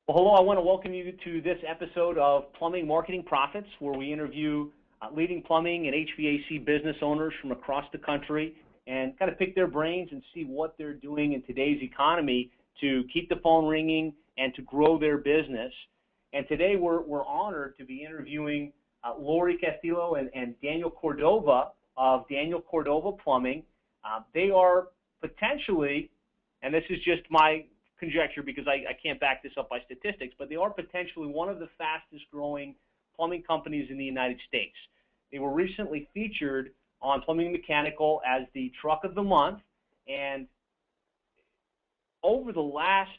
Well, hello, I want to welcome you to this episode of Plumbing Marketing Profits, where we interview leading plumbing and HVAC business owners from across the country and kind of pick their brains and see what they're doing in today's economy to keep the phone ringing and to grow their business. And today we're honored to be interviewing Lori Castillo and Daniel Cordova of Daniel Cordova Plumbing. They are potentially, and this is just my conjecture because I can't back this up by statistics, but they are potentially one of the fastest growing plumbing companies in the United States. They were recently featured on Plumbing Mechanical as the Truck of the Month, and over the last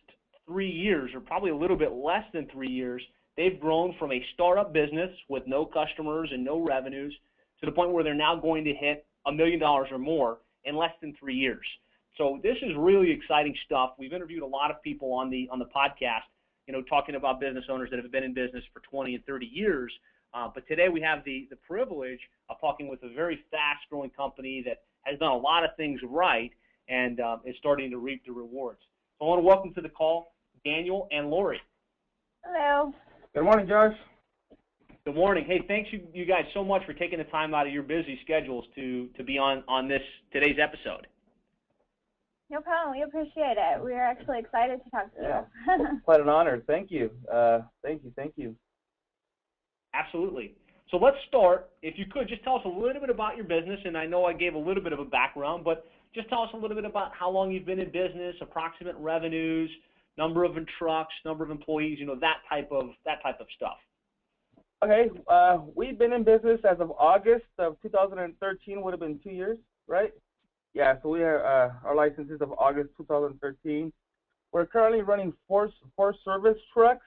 3 years, or probably a little bit less than 3 years, they've grown from a startup business with no customers and no revenues to the point where they're now going to hit $1 million or more in less than 3 years. So this is really exciting stuff. We've interviewed a lot of people on the podcast, talking about business owners that have been in business for 20 and 30 years. But today we have the privilege of talking with a very fast-growing company that has done a lot of things right and is starting to reap the rewards. So I want to welcome to the call Daniel and Lori. Hello. Good morning, Josh. Good morning. Hey, thanks you guys so much for taking the time out of your busy schedules to be on today's episode. No problem. We appreciate it. We are actually excited to talk to you. Quite an honor. Thank you. Thank you. Absolutely. So let's start. If you could, just tell us a little bit about your business. And I know I gave a little bit of a background, but just tell us a little bit about how long you've been in business, approximate revenues, number of trucks, number of employees, that type of stuff. Okay. We've been in business as of August of 2013. Would have been 2 years, right? Yeah, so we are our license is of August 2013. We're currently running four service trucks.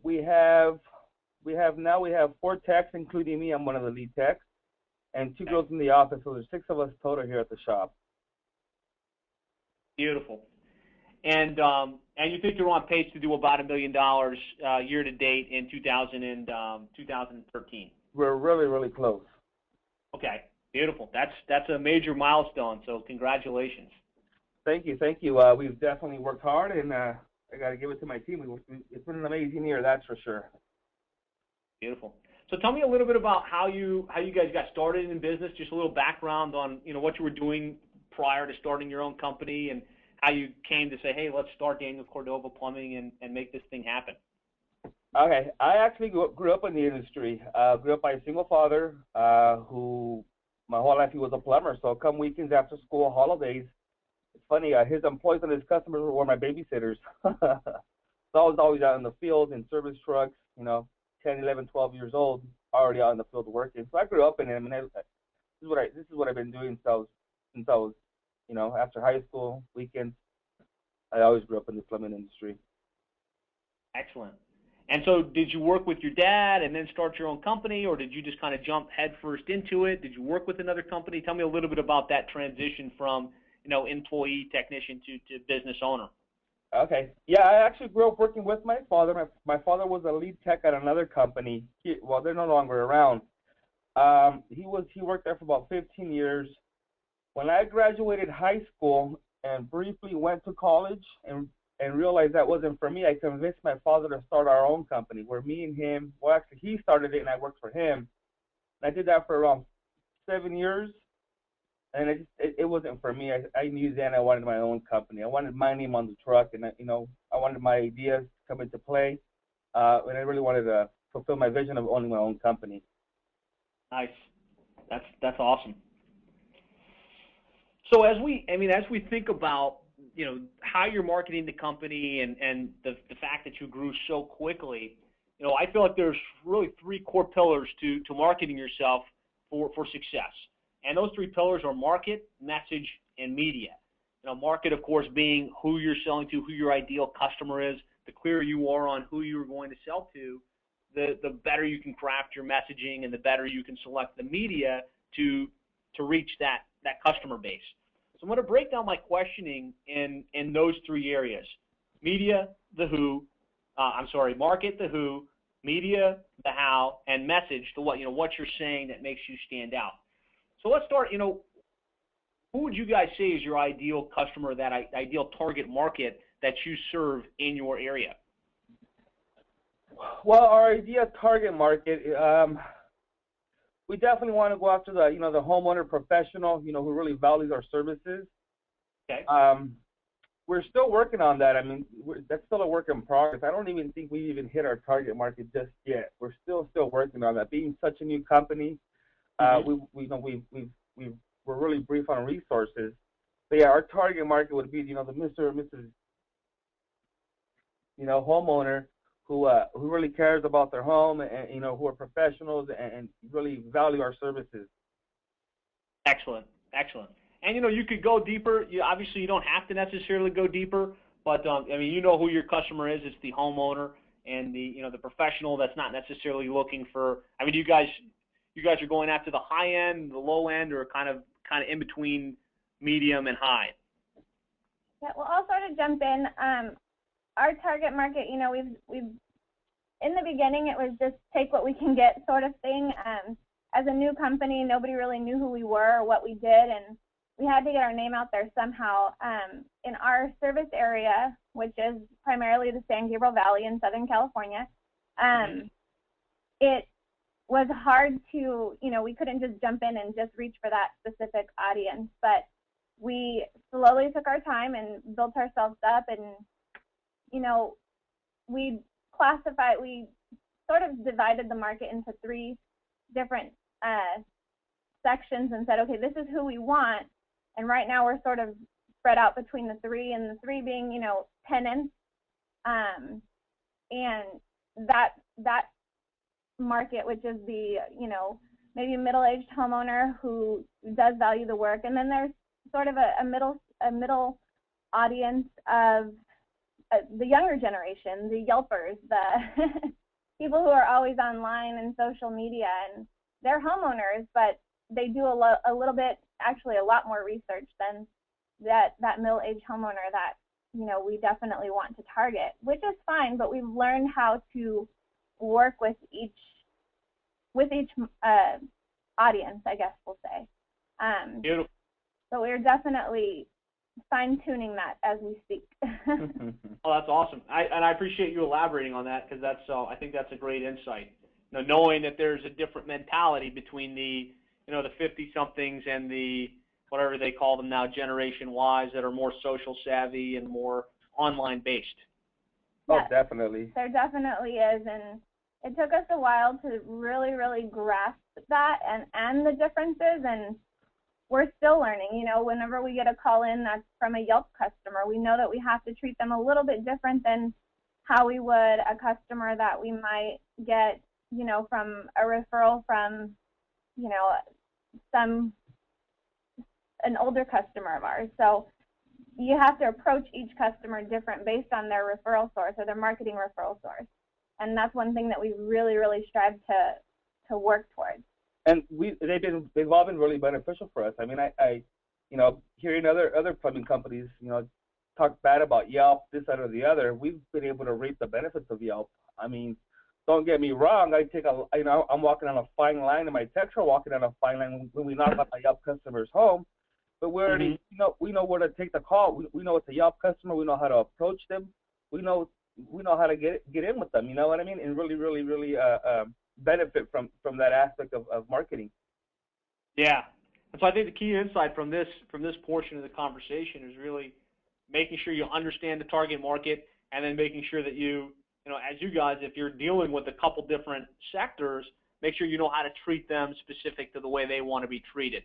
We have 4 techs, including me. I'm one of the lead techs, and 2 girls in the office. So there's 6 of us total here at the shop. Beautiful. And you think you're on pace to do about $1 million year to date in 2013? We're really, really close. Okay. Beautiful. That's a major milestone, so congratulations. Thank you. We've definitely worked hard, and I got to give it to my team. It's been an amazing year, that's for sure. Beautiful. So tell me a little bit about how you guys got started in business, just a little background on what you were doing prior to starting your own company and how you came to say, hey, let's start Daniel Cordova Plumbing and make this thing happen. Okay. I actually grew up in the industry. Grew up by a single father who my whole life he was a plumber, so come weekends, after school, holidays, it's funny, his employees and his customers were my babysitters. So I was always out in the field in service trucks, 10, 11, 12 years old, already out in the field working. So I grew up in it. I mean, this is what I've been doing since I was, after high school, weekends. I always grew up in the plumbing industry. Excellent. And so did you work with your dad and then start your own company, or did you just kind of jump headfirst into it? Did you work with another company? Tell me a little bit about that transition from, employee, technician to business owner. Okay. Yeah, I actually grew up working with my father. My father was a lead tech at another company. They're no longer around. He worked there for about 15 years. When I graduated high school and briefly went to college and realized that wasn't for me, I convinced my father to start our own company where me and him, well, actually he started it and I worked for him. And I did that for around 7 years, and it wasn't for me. I knew then I wanted my own company. I wanted my name on the truck, and I wanted my ideas to come into play, and I really wanted to fulfill my vision of owning my own company. Nice. That's awesome. So as we think about how you're marketing the company and the fact that you grew so quickly, I feel like there's really 3 core pillars to marketing yourself for success. And those 3 pillars are market, message, and media. Market, of course, being who you're selling to, who your ideal customer is. The clearer you are on who you're going to sell to, the better you can craft your messaging and the better you can select the media to reach that customer base. So I'm going to break down my questioning in those 3 areas: media, the who, market, the who, media, the how, and message, the what. What you're saying that makes you stand out. So let's start. Who would you guys say is your ideal customer, that ideal target market that you serve in your area? Well, our idea target market, we definitely want to go after the, the homeowner professional, who really values our services. Okay. We're still working on that. I mean, that's still a work in progress. I don't even think we even hit our target market just yet. We're still working on that. Being such a new company, we're really brief on resources. But yeah, our target market would be, the Mr. or Mrs. Homeowner who really cares about their home and who are professionals and really value our services. Excellent. And you could go deeper. Obviously, you don't have to necessarily go deeper, but I mean, who your customer is. It's the homeowner and the the professional that's not necessarily looking for. I mean, you guys are going after the high end, the low end, or kind of in between medium and high. Yeah, well, I'll sort of jump in. Our target market, we've in the beginning it was just take what we can get sort of thing. As a new company, nobody really knew who we were or what we did, and we had to get our name out there somehow. In our service area, which is primarily the San Gabriel Valley in Southern California, it was hard to, we couldn't just jump in and just reach for that specific audience, but we slowly took our time and built ourselves up, and, we sort of divided the market into 3 different sections and said, okay, this is who we want. And right now we're sort of spread out between the 3, and the 3 being, tenants. And that market, which is the, maybe middle-aged homeowner who does value the work. And then there's sort of a middle audience of the younger generation, the Yelpers, the people who are always online and social media, and they're homeowners, but they do a little bit, actually a lot more research than that middle-aged homeowner that, we definitely want to target, which is fine, but we've learned how to work with each audience, I guess we'll say. Beautiful. So we're definitely fine-tuning that as we speak. Oh, that's awesome. I appreciate you elaborating on that, because I think that's a great insight. Knowing that there's a different mentality between the the 50-somethings and the whatever they call them now, Generation Ys, that are more social savvy and more online based. Oh, yes, definitely. There definitely is, and it took us a while to really, really grasp that and the differences, and we're still learning. Whenever we get a call in that's from a Yelp customer, we know that we have to treat them a little bit different than how we would a customer that we might get, from a referral from, an older customer of ours. So you have to approach each customer different based on their referral source or their marketing referral source. And that's one thing that we really, really strive to work towards. And they've all been really beneficial for us. I mean, I hearing other plumbing companies, talk bad about Yelp, this, that, or the other, we've been able to reap the benefits of Yelp. I mean, don't get me wrong. I'm walking on a fine line, and my techs are walking on a fine line when we knock on a Yelp customer's home. But we already, we know where to take the call. We know it's a Yelp customer. We know how to approach them. We know how to get in with them. You know what I mean? And really, really, really benefit from that aspect of marketing. Yeah. And so I think the key insight from this portion of the conversation is really making sure you understand the target market, and then making sure that as you guys, if you're dealing with a couple different sectors, make sure you know how to treat them specific to the way they want to be treated.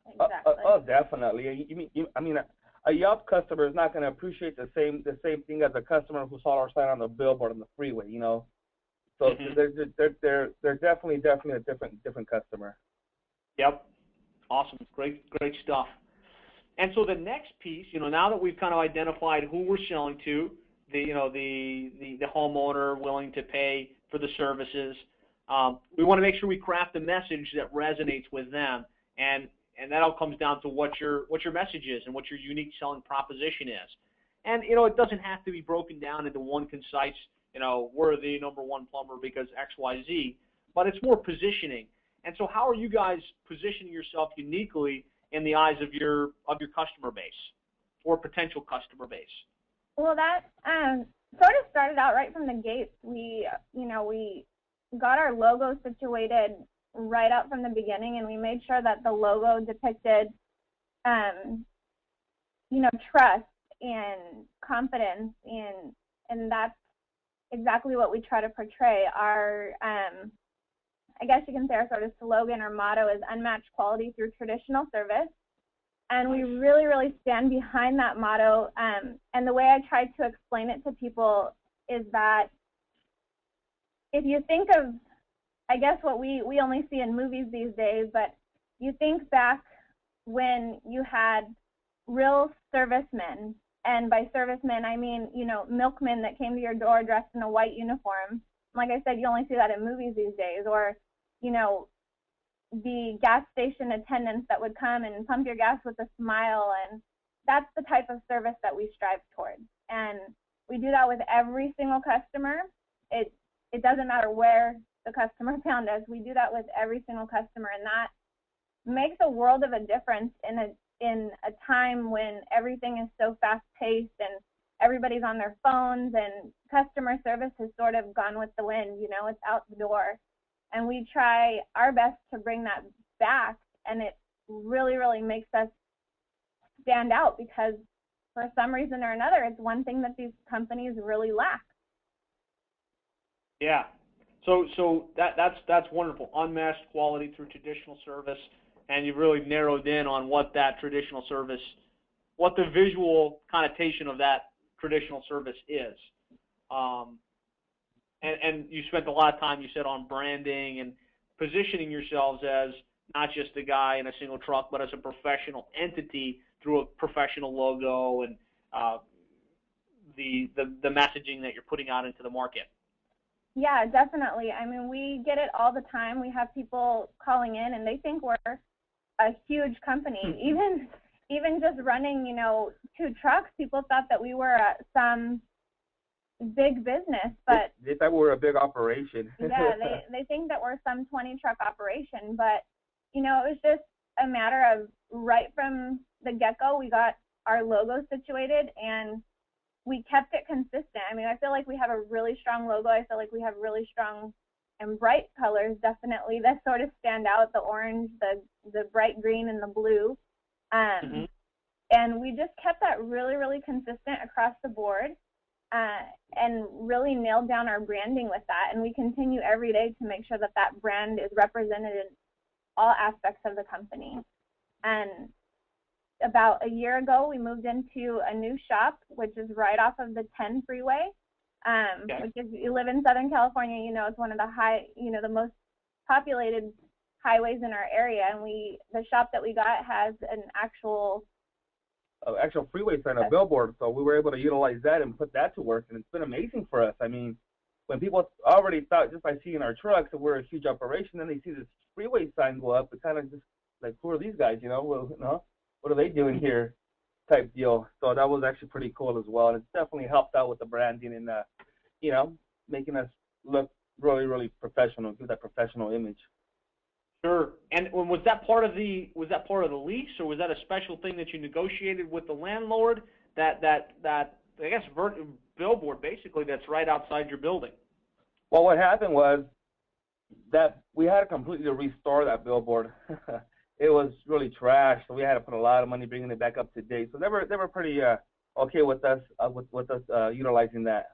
Exactly. Oh, definitely. I mean, a Yelp customer is not going to appreciate the same thing as a customer who saw our sign on the billboard on the freeway. So they're definitely a different customer. Yep. Awesome. Great stuff. And so the next piece, now that we've kind of identified who we're selling to, the homeowner willing to pay for the services, we want to make sure we craft a message that resonates with them, and that all comes down to what your message is and what your unique selling proposition is. And it doesn't have to be broken down into one concise, we're the number one plumber because XYZ, but it's more positioning. And so how are you guys positioning yourself uniquely in the eyes of your customer base or potential customer base? Well, that sort of started out right from the gates. We got our logo situated right out from the beginning, and we made sure that the logo depicted, trust and confidence, and that's exactly what we try to portray. Our, I guess you can say our sort of slogan or motto is unmatched quality through traditional service. And we really, really stand behind that motto. And the way I try to explain it to people is that if you think of, I guess, what we only see in movies these days, but you think back when you had real servicemen, and by servicemen, I mean, milkmen that came to your door dressed in a white uniform. Like I said, you only see that in movies these days. Or, the gas station attendants that would come and pump your gas with a smile, and that's the type of service that we strive towards. And we do that with every single customer. It doesn't matter where the customer found us. We do that with every single customer, and that makes a world of a difference in a time when everything is so fast-paced and everybody's on their phones, and customer service has sort of gone with the wind. It's out the door. And we try our best to bring that back, and it really, really makes us stand out, because for some reason or another, it's one thing that these companies really lack. Yeah. So that's wonderful. Unmatched quality through traditional service, and you've really narrowed in on what that traditional service, what the visual connotation of that traditional service is. And you spent a lot of time, you said, on branding and positioning yourselves as not just a guy in a single truck, but as a professional entity through a professional logo and the messaging that you're putting out into the market. Yeah, definitely. I mean, we get it all the time. We have people calling in, and they think we're a huge company. Even just running, 2 trucks, people thought that we were some big business, but they thought we were a big operation. Yeah, they think that we're some 20-truck operation, but it was just a matter of right from the get-go, we got our logo situated, and we kept it consistent. I mean, I feel like we have a really strong logo. I feel like we have really strong and bright colors, definitely, that sort of stand out: the orange, the bright green, and the blue. And we just kept that really, really consistent across the board. And really nailed down our branding with that, and we continue every day to make sure that that brand is represented in all aspects of the company. And about a year ago, we moved into a new shop, which is right off of the 10 freeway, which is, you live in Southern California, it's one of the most populated highways in our area, and the shop that we got has an actual freeway sign, a billboard, so we were able to utilize that and put that to work, and it's been amazing for us. I mean, when people already thought, just by seeing our trucks, that we're a huge operation, then they see this freeway sign go up, it kind of just like, who are these guys, Well, what are they doing here type deal. So that was actually pretty cool as well, and it's definitely helped out with the branding and, making us look really, really professional, give that professional image. Sure. And was that part of the lease, or was that a special thing that you negotiated with the landlord? That I guess billboard basically that's right outside your building. Well, what happened was that we had to completely restore that billboard. It was really trash, so we had to put a lot of money bringing it back up to date. So they were pretty okay with us utilizing that.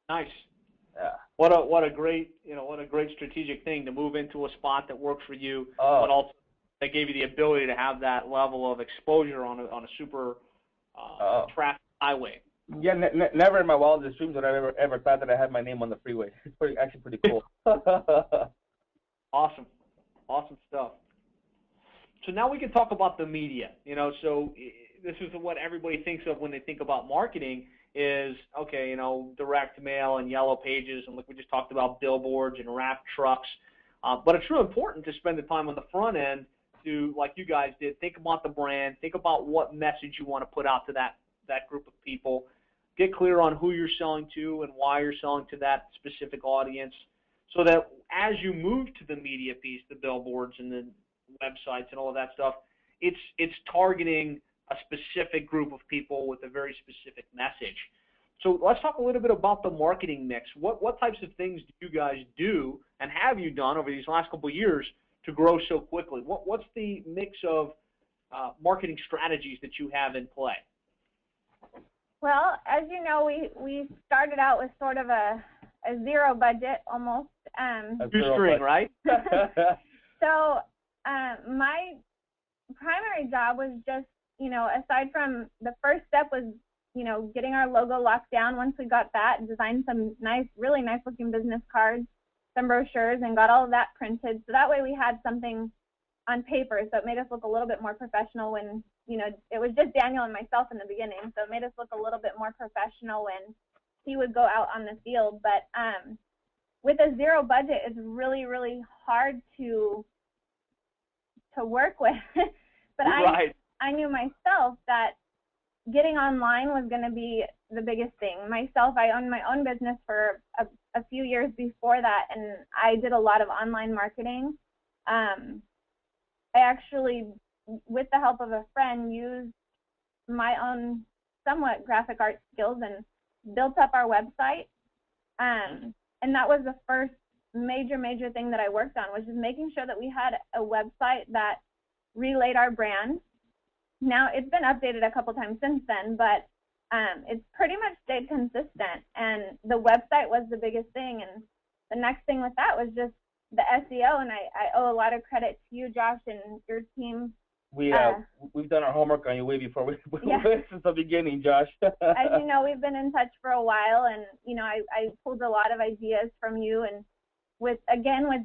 Nice. Yeah. What a great strategic thing to move into a spot that works for you, but also that gave you the ability to have that level of exposure on a super traffic highway. Yeah, never in my wildest dreams would I ever thought that I had my name on the freeway. It's actually pretty cool. Awesome stuff. So now we can talk about the media. So this is what everybody thinks of when they think about marketing. Is, okay, direct mail and yellow pages, and like we just talked about, billboards and wrapped trucks. But it's really important to spend the time on the front end to, like you guys did, think about the brand, think about what message you want to put out to that group of people, get clear on who you're selling to and why you're selling to that specific audience, so that as you move to the media piece, the billboards and the websites and all of that stuff, it's targeting a specific group of people with a very specific message. So let's talk a little bit about the marketing mix. What types of things do you guys do, and have you done over these last couple of years to grow so quickly? What's the mix of marketing strategies that you have in play? Well, as you know, we started out with sort of a zero budget almost. Shoestring, right? So my primary job was just, aside from the first step was, getting our logo locked down. Once we got that, designed some really nice looking business cards, some brochures, and got all of that printed. So that way we had something on paper, so it made us look a little bit more professional when, it was just Daniel and myself in the beginning, so it made us look a little bit more professional when he would go out on the field. But with a zero budget, it's really, really hard to work with. But right. I knew myself that getting online was going to be the biggest thing. Myself, I owned my own business for a few years before that, and I did a lot of online marketing. I actually, with the help of a friend, used my own somewhat graphic art skills and built up our website. And that was the first major thing that I worked on, was just making sure that we had a website that relayed our brand. Now, it's been updated a couple times since then, but it's pretty much stayed consistent, and the website was the biggest thing. And the next thing with that was just the SEO, and I owe a lot of credit to you, Josh, and your team. We've done our homework on you way before yeah. since the beginning, Josh. As you know, we've been in touch for a while, and I pulled a lot of ideas from you. And with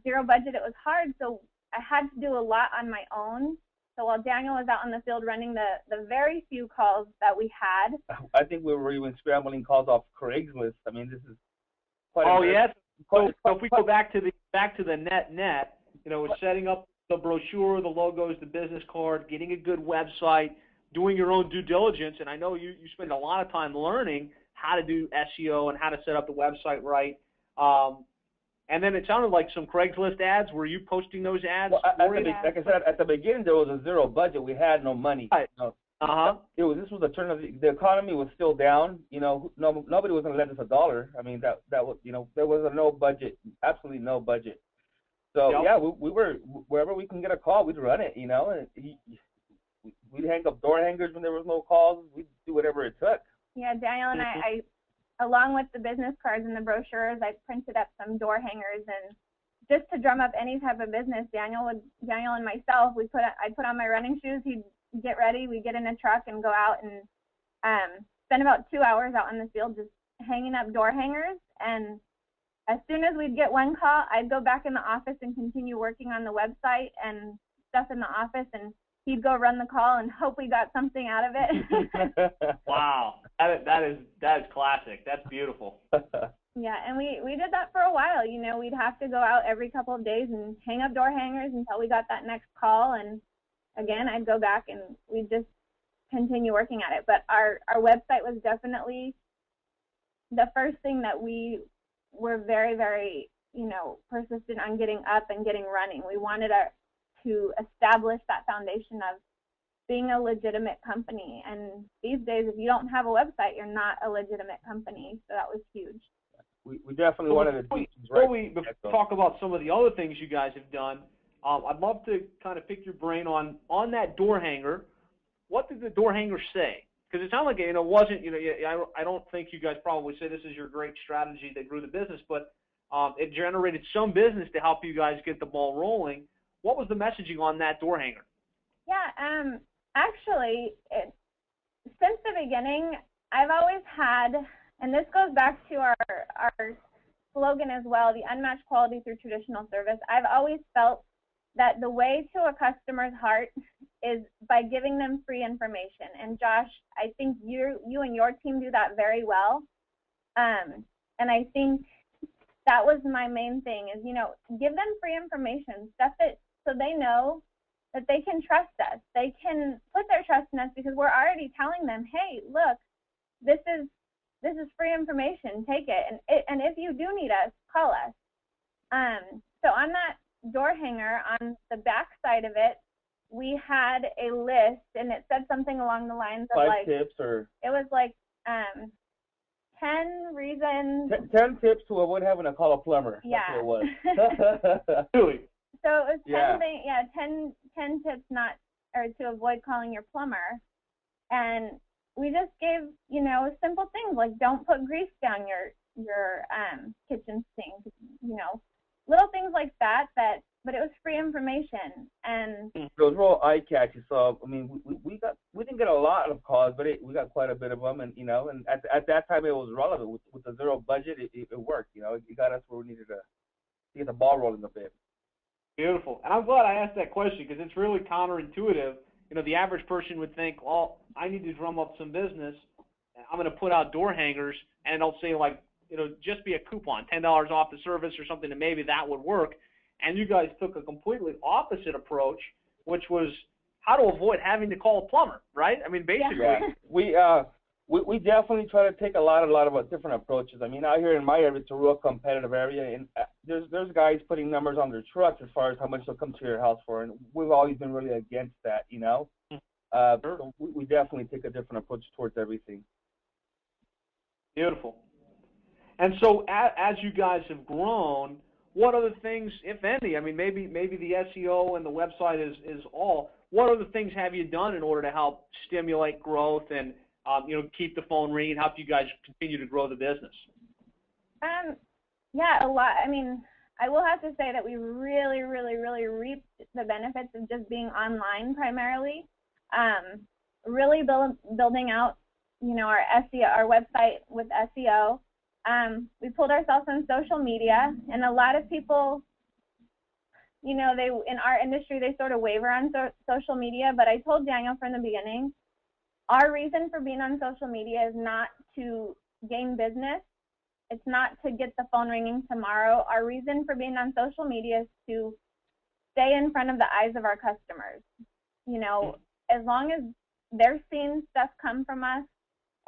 zero budget, it was hard, so I had to do a lot on my own. So while Daniel was out in the field running the very few calls that we had, I think we were even scrambling calls off Craigslist. I mean, this is quite. Oh yes. So if we go back to the net, setting up the brochure, the logos, the business card, getting a good website, doing your own due diligence, and I know you spend a lot of time learning how to do SEO and how to set up the website right. And then it sounded like some Craigslist ads. Were you posting those ads? Well, like I said, at the beginning there was a zero budget. We had no money. Right. This was a turn of the economy was still down. Nobody was going to lend us a dollar. I mean, that was there was no budget, absolutely no budget. So yep. Yeah, we were wherever we can get a call, we'd run it. And we'd hang up door hangers when there was no calls. We'd do whatever it took. Yeah, Daniel and I, along with the business cards and the brochures, I printed up some door hangers, and just to drum up any type of business, Daniel and myself, I'd put on my running shoes, he'd get ready, we'd get in a truck and go out and spend about 2 hours out in the field just hanging up door hangers. And as soon as we'd get one call, I'd go back in the office and continue working on the website and stuff in the office, and he'd go run the call and hope we got something out of it. Wow, that is classic. That's beautiful. Yeah, and we did that for a while. We'd have to go out every couple of days and hang up door hangers until we got that next call, and again, I'd go back and we'd just continue working at it. But our website was definitely the first thing that we were very, very, persistent on getting up and getting running. We wanted to establish that foundation of being a legitimate company. And these days, if you don't have a website, you're not a legitimate company. So that was huge. We definitely wanted to do things right. Before we talk about some of the other things you guys have done, I'd love to kind of pick your brain on that door hanger. What did the door hanger say? Because it sounded like it wasn't. I don't think you guys probably say this is your great strategy that grew the business, but it generated some business to help you guys get the ball rolling. What was the messaging on that door hanger? Yeah, actually, since the beginning, I've always had, and this goes back to our slogan as well, the unmatched quality through traditional service. I've always felt that the way to a customer's heart is by giving them free information. And Josh, I think you and your team do that very well. And I think that was my main thing is, give them free information, stuff that so they know that they can trust us. They can put their trust in us because we're already telling them, hey, look, this is free information. Take it. And if you do need us, call us. So on that door hanger, on the back side of it, we had a list, and it said something along the lines of 5 tips, or it was like 10 reasons. 10 tips to avoid having to call a plumber. Yeah. That's what it was. Really? So it was 10 Yeah. 10 tips to avoid calling your plumber. And we just gave, simple things like don't put grease down your kitchen sink, little things like that, but it was free information. And it was real eye-catchy. So, I mean, we didn't get a lot of calls, but we got quite a bit of them. And, and at that time it was relevant. With the zero budget, it worked. It got us where we needed to get the ball rolling a bit. Beautiful. And I'm glad I asked that question because it's really counterintuitive. The average person would think, well, I need to drum up some business. I'm going to put out door hangers, and it'll say, just be a coupon, $10 off the service or something, and maybe that would work. And you guys took a completely opposite approach, which was how to avoid having to call a plumber, right? I mean, basically. Yeah. We definitely try to take a lot of different approaches. I mean, out here in my area, it's a real competitive area, and there's guys putting numbers on their trucks as far as how much they'll come to your house for, and we've always been really against that, Sure. So we definitely take a different approach towards everything. Beautiful. And so as you guys have grown, what other things, if any, I mean, maybe the SEO and the website is all, what other things have you done in order to help stimulate growth and keep the phone ringing, help you guys continue to grow the business? Yeah, a lot. I mean, I will have to say that we really, really, really reaped the benefits of just being online primarily. Really building out, our SEO, our website with SEO. We pulled ourselves on social media, and a lot of people, they in our industry, they sort of waver on social media, but I told Daniel from the beginning, our reason for being on social media is not to gain business. It's not to get the phone ringing tomorrow. Our reason for being on social media is to stay in front of the eyes of our customers. As long as they're seeing stuff come from us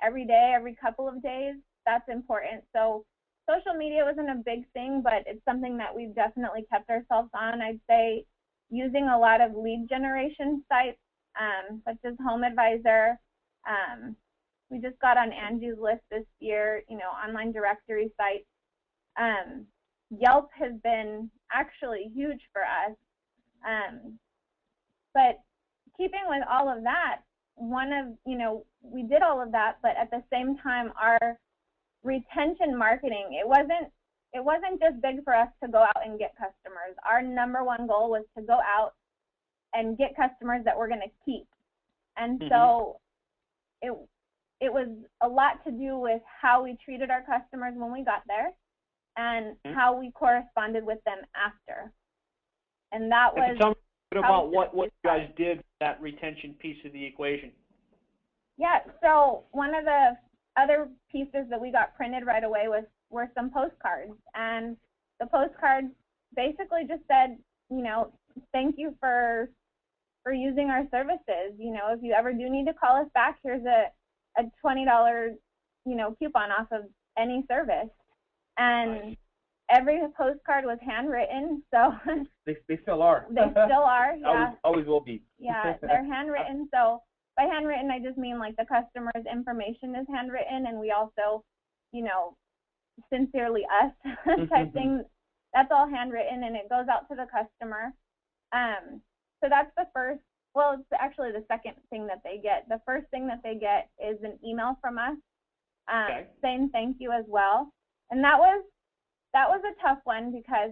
every day, every couple of days, that's important. So social media wasn't a big thing, but it's something that we've definitely kept ourselves on. I'd say using a lot of lead generation sites, such as HomeAdvisor. We just got on Angie's List this year, online directory sites. Yelp has been actually huge for us. But keeping with all of that, we did all of that, but at the same time, our retention marketing, it wasn't just big for us to go out and get customers. Our number one goal was to go out and get customers that we're going to keep. And so it was a lot to do with how we treated our customers when we got there and how we corresponded with them after. And that was... Tell me a bit about what you guys did for that retention piece of the equation. Yeah, so one of the other pieces that we got printed right away were some postcards. And the postcards basically just said, thank you for using our services. If you ever do need to call us back, here's a $20, coupon off of any service. And every postcard was handwritten, so they still are. They still are, yeah. Always will be. Yeah, they're handwritten. So by handwritten, I just mean like the customer's information is handwritten, and we also, sincerely us type thing. That's all handwritten, and it goes out to the customer. So that's the first. Well, it's actually the second thing that they get. The first thing that they get is an email from us saying thank you as well. And that was a tough one because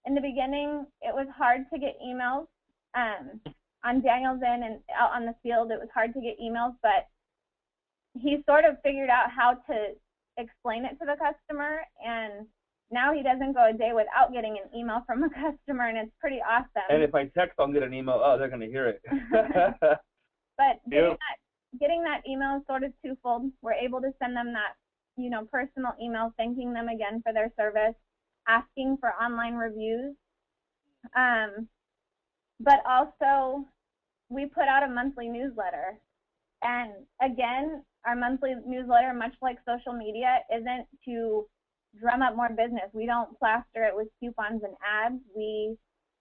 in the beginning it was hard to get emails. On Daniel's end and out on the field, it was hard to get emails, but he sort of figured out how to explain it to the customer, and now he doesn't go a day without getting an email from a customer, and it's pretty awesome. And if I text, I'll get an email. Oh, they're going to hear it. But getting that email is sort of twofold. We're able to send them that, personal email thanking them again for their service, asking for online reviews. But also, we put out a monthly newsletter. And again, our monthly newsletter, much like social media, isn't to drum up more business. We don't plaster it with coupons and ads. We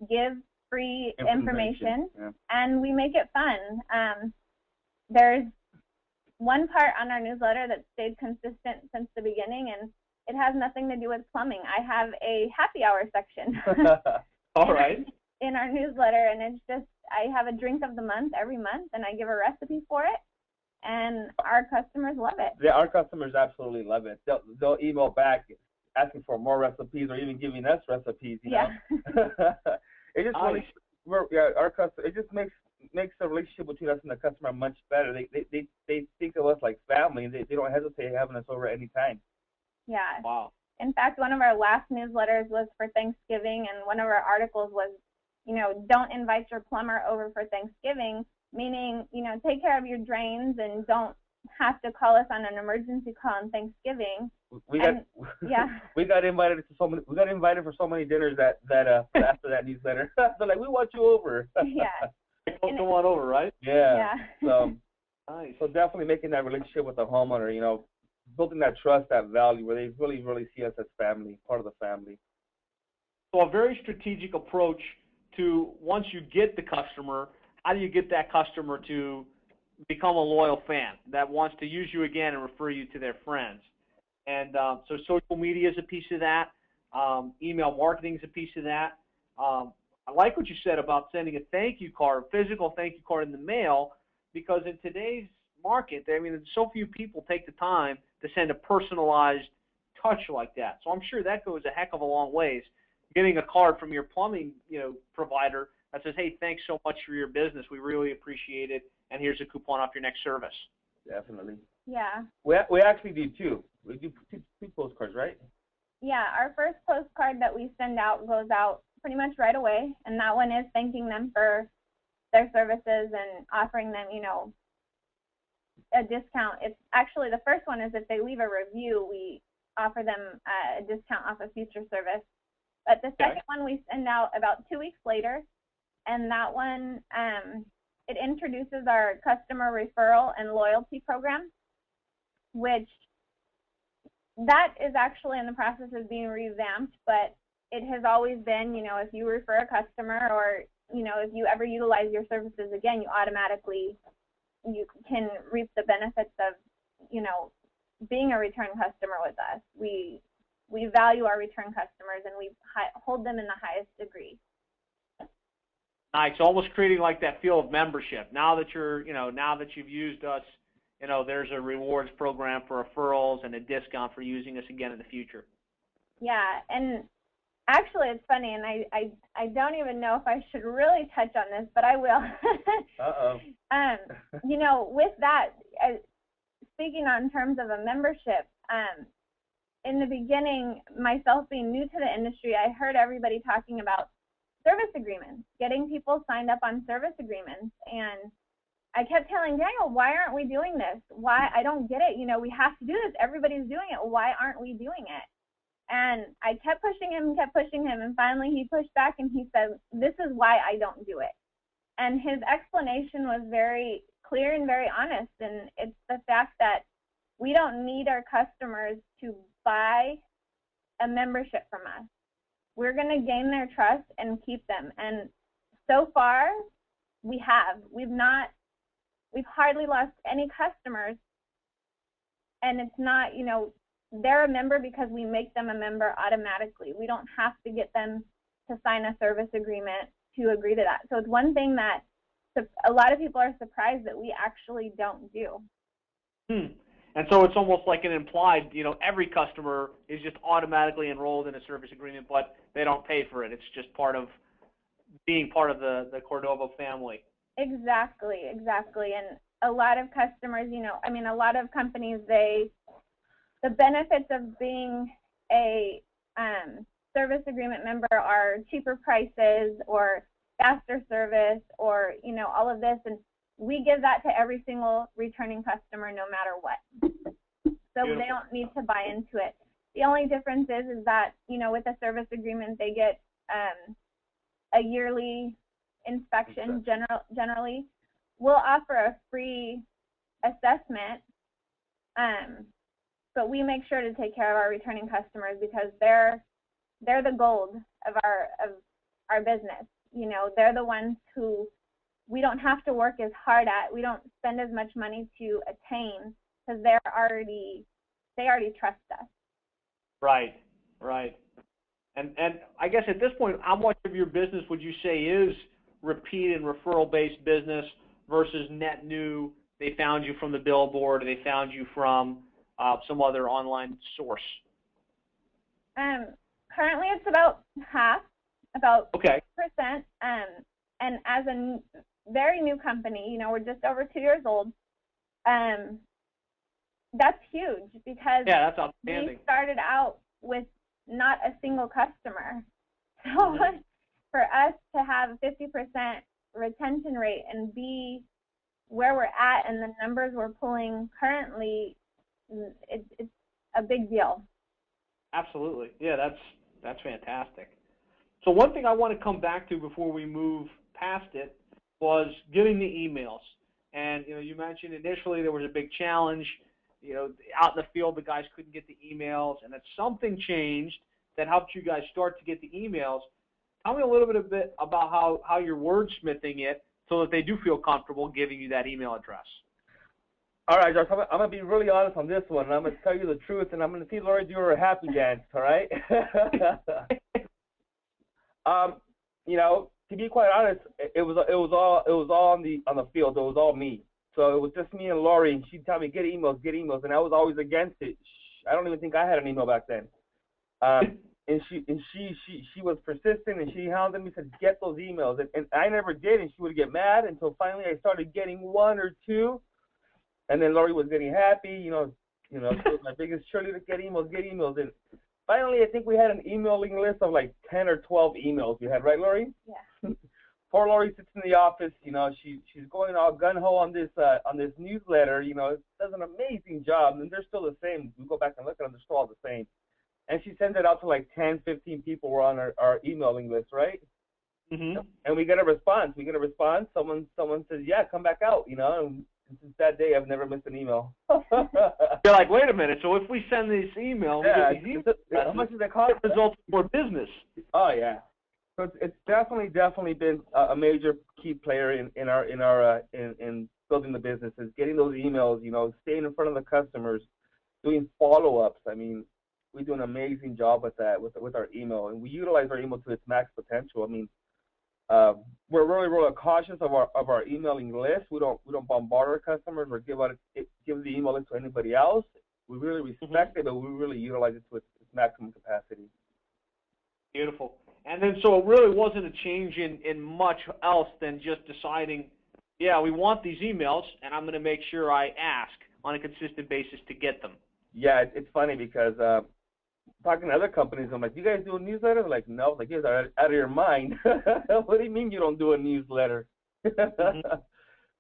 give free information. Yeah. And we make it fun. There's one part on our newsletter that stayed consistent since the beginning, and it has nothing to do with plumbing. I have a happy hour section All right. in our newsletter, and it's just, I have a drink of the month every month, and I give a recipe for it, and our customers love it. Yeah, our customers absolutely love it. They'll email back asking for more recipes or even giving us recipes, you know. It just really, it just makes the relationship between us and the customer much better. They think of us like family, and they don't hesitate having us over at any time. Yeah. Wow. In fact, one of our last newsletters was for Thanksgiving, and one of our articles was, you know, don't invite your plumber over for Thanksgiving, meaning, you know, take care of your drains and don't have to call us on an emergency call on Thanksgiving. We got invited to so many. We got invited for so many dinners that after that newsletter, they're like, we want you over. Yeah. Come on over, right? Yeah. So, nice. So definitely making that relationship with the homeowner, you know, building that trust, that value, where they really see us as family, part of the family. So a very strategic approach to, once you get the customer, how do you get that customer to become a loyal fan that wants to use you again and refer you to their friends? And so social media is a piece of that. Email marketing is a piece of that. I like what you said about sending a thank you card, a physical thank you card in the mail, because in today's market, I mean, so few people take the time to send a personalized touch like that. So I'm sure that goes a heck of a long ways. Getting a card from your plumbing, you know, provider that says, hey, thanks so much for your business. We really appreciate it, and here's a coupon off your next service. Definitely. Yeah. We actually do two. We do two postcards, right? Yeah, our first postcard that we send out goes out pretty much right away, and that one is thanking them for their services and offering them, you know, a discount. It's actually, the first one is if they leave a review, we offer them a discount off a future service. But the second one we send out about 2 weeks later, and that one, it introduces our customer referral and loyalty program, which that is actually in the process of being revamped, but it has always been, you know, if you refer a customer or, you know, if you ever utilize your services again, you automatically, you can reap the benefits of, you know, being a return customer with us. We value our return customers, and we hold them in the highest degree. Nice, almost creating like that feel of membership. Now that you're, you know, now that you've used us, you know, there's a rewards program for referrals and a discount for using us again in the future. Yeah, and actually it's funny, and I don't even know if I should really touch on this, but I will. Uh-oh. You know, with that, speaking on terms of a membership, in the beginning, myself being new to the industry, I heard everybody talking about service agreements, getting people signed up on service agreements, and I kept telling Daniel, why aren't we doing this? Why? I don't get it. You know, we have to do this. Everybody's doing it. Why aren't we doing it? And I kept pushing him, and finally he pushed back and he said, this is why I don't do it. And his explanation was very clear and very honest, and it's the fact that we don't need our customers to buy a membership from us. We're going to gain their trust and keep them. And so far, we have. We've hardly lost any customers. And it's not, you know, they're a member because we make them a member automatically. We don't have to get them to sign a service agreement to agree to that. So it's one thing that a lot of people are surprised that we actually don't do. And so it's almost like an implied, you know, every customer is just automatically enrolled in a service agreement, but they don't pay for it. It's just part of being part of the Cordova family. Exactly. And a lot of customers, you know, I mean, a lot of companies, the benefits of being a service agreement member are cheaper prices or faster service or, you know, all of this. And we give that to every single returning customer no matter what. So Beautiful. They don't need to buy into it. The only difference is that, you know, with a service agreement, they get a yearly inspection generally. We'll offer a free assessment, but we make sure to take care of our returning customers because they're the gold of our business. you know, they're the ones who we don't have to work as hard at. We don't spend as much money to attain because they already trust us. Right, right. And I guess at this point, how much of your business would you say is repeat and referral-based business versus net new? They found you from the billboard, or they found you from some other online source. Currently, it's about half, about Okay. 6%. And as a very new company, you know, we're just over 2 years old. That's huge because yeah, that's outstanding. we started out with not a single customer. So for us to have a 50% retention rate and be where we're at and the numbers we're pulling currently, it's a big deal. Absolutely. Yeah, that's fantastic. So one thing I want to come back to before we move past it was getting the emails. And you know, you mentioned initially there was a big challenge. You know, out in the field, the guys couldn't get the emails, and that something changed that helped you guys start to get the emails. Tell me a little bit about how you're wordsmithing it so that they do feel comfortable giving you that email address. All right, Josh, I'm going to be really honest on this one. I'm going to tell you the truth, and I'm going to see Lori do her happy dance, all right? You know, to be quite honest, it was all on the field. It was all me. So it was just me and Lori, and she'd tell me, get emails, and I was always against it. I don't even think I had an email back then. And she was persistent, and she hounded me, said, get those emails. And I never did, and she would get mad until finally I started getting one or two. And then Lori was getting happy, you know, she was my biggest cheerleader, get emails. And finally, I think we had an emailing list of like 10 or 12 emails we had, right, Lori? Yeah. Poor Lori sits in the office, you know, she's going all gun-ho on this newsletter, you know, it does an amazing job, and they're still the same. We go back and look at them, they're still all the same. And she sends it out to like 10, 15 people who are on our emailing list, right? Mm-hmm. And we get a response. Someone says, yeah, come back out, you know, and since that day, I've never missed an email. You're like, wait a minute. So if we send this email, how much does that cost? It results in more business. Oh yeah. So it's definitely been a major key player in building the business, is getting those emails. You know, staying in front of the customers, doing follow-ups. I mean, we do an amazing job with that with our email, and we utilize our email to its max potential. I mean, we're really cautious of our emailing list. We don't bombard our customers or give the email list to anybody else. We really respect it, but we really utilize it to its maximum capacity. Beautiful. And then so it really wasn't a change in much else than just deciding, yeah, we want these emails, and I'm going to make sure I ask on a consistent basis to get them. Yeah, it's funny because talking to other companies, I'm like, you guys do a newsletter? They're like, no. Like, you guys are out of your mind. What do you mean you don't do a newsletter?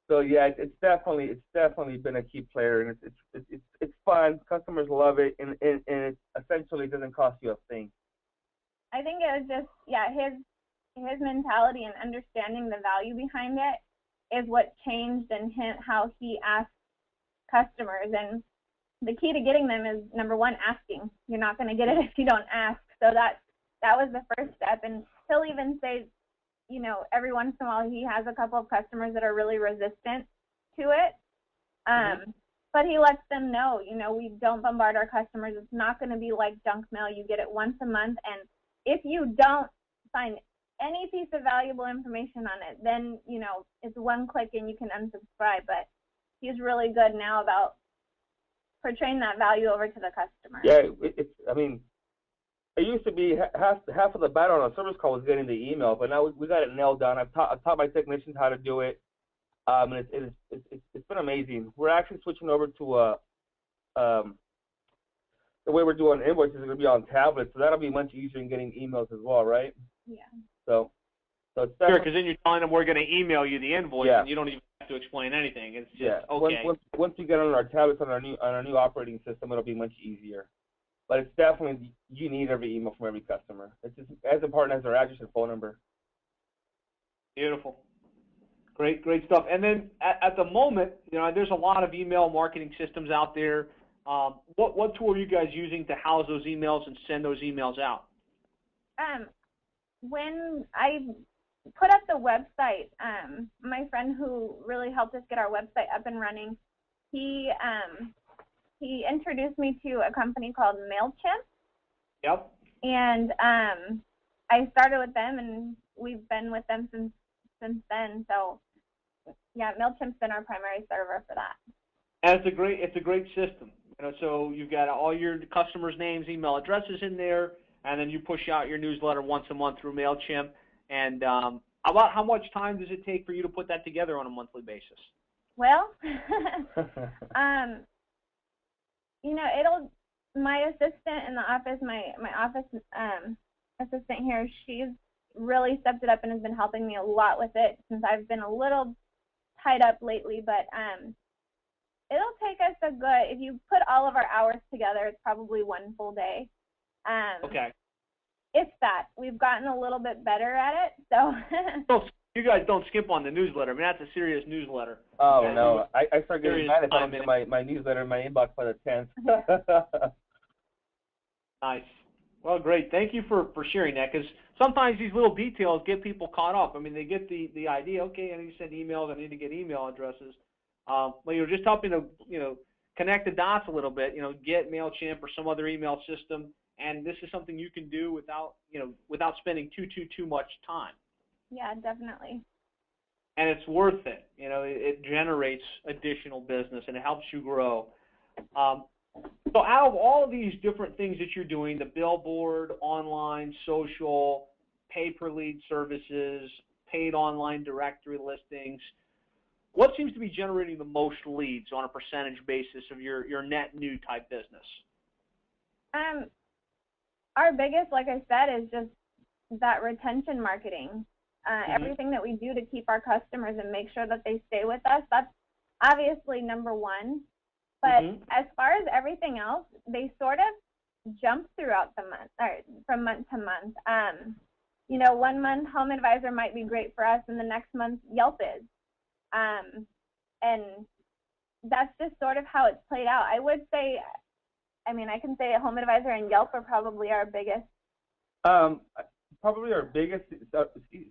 So yeah, it's definitely been a key player, and it's fun. Customers love it, and it essentially doesn't cost you a thing. I think it was just, yeah, his mentality and understanding the value behind it is what changed in him, how he asks customers. And the key to getting them is, number one, asking. You're not going to get it if you don't ask. So that was the first step. And he'll even say, you know, every once in a while he has a couple of customers that are really resistant to it. But he lets them know, you know, we don't bombard our customers. It's not going to be like junk mail. You get it once a month. And if you don't find any piece of valuable information on it, then, you know, it's one click and you can unsubscribe. But he's really good now about portraying that value over to the customer. Yeah, I mean, it used to be half of the battle on a service call was getting the email, but now we got it nailed down. I've taught my technicians how to do it, and it's been amazing. We're actually switching over to the way we're doing invoices is going to be on tablets, so that'll be much easier in getting emails as well, right? Yeah. So it's sure, because then you're telling them we're going to email you the invoice, yeah. And you don't even have to explain anything. It's just okay. Once we get on our tablets on our new operating system, it'll be much easier. But it's definitely, you need every email from every customer. It's just as important as their address and phone number. Beautiful. Great stuff. And then at the moment, you know, there's a lot of email marketing systems out there. What tool are you guys using to house those emails and send those emails out? When I put up the website. My friend who really helped us get our website up and running, he introduced me to a company called MailChimp. Yep. And I started with them, and we've been with them since then. So yeah, MailChimp's been our primary server for that. And it's a great system. You know, so you've got all your customers' names, email addresses in there, and then you push out your newsletter once a month through MailChimp. And about how much time does it take for you to put that together on a monthly basis? Well, you know, my assistant in the office, my office assistant here, she's really stepped it up and has been helping me a lot with it since I've been a little tied up lately. But it'll take us if you put all of our hours together, it's probably one full day. Okay. If that. We've gotten a little bit better at it, so. So you guys don't skip on the newsletter. I mean, that's a serious newsletter. Oh, no. I start getting mad if I don't get time my newsletter in my inbox by the 10th. Nice. Well, great. Thank you for sharing that, because sometimes these little details get people caught up. I mean, they get the idea, okay, I need to send emails, I need to get email addresses. But you're just helping to, you know, connect the dots a little bit, you know, get MailChimp or some other email system, and this is something you can do without spending too much time. Yeah, definitely. And it's worth it. You know, it generates additional business and it helps you grow. So out of all of these different things that you're doing, the billboard, online, social, pay-per-lead services, paid online directory listings, what seems to be generating the most leads on a percentage basis of your net new type business? Our biggest, like I said, is just that retention marketing. Everything that we do to keep our customers and make sure that they stay with us, that's obviously number one. But as far as everything else, they sort of jump throughout the month, or from month to month. You know, one month HomeAdvisor might be great for us, and the next month Yelp is. And that's just sort of how it's played out. I would say, I mean, I can say HomeAdvisor and Yelp are probably our biggest. Probably our biggest.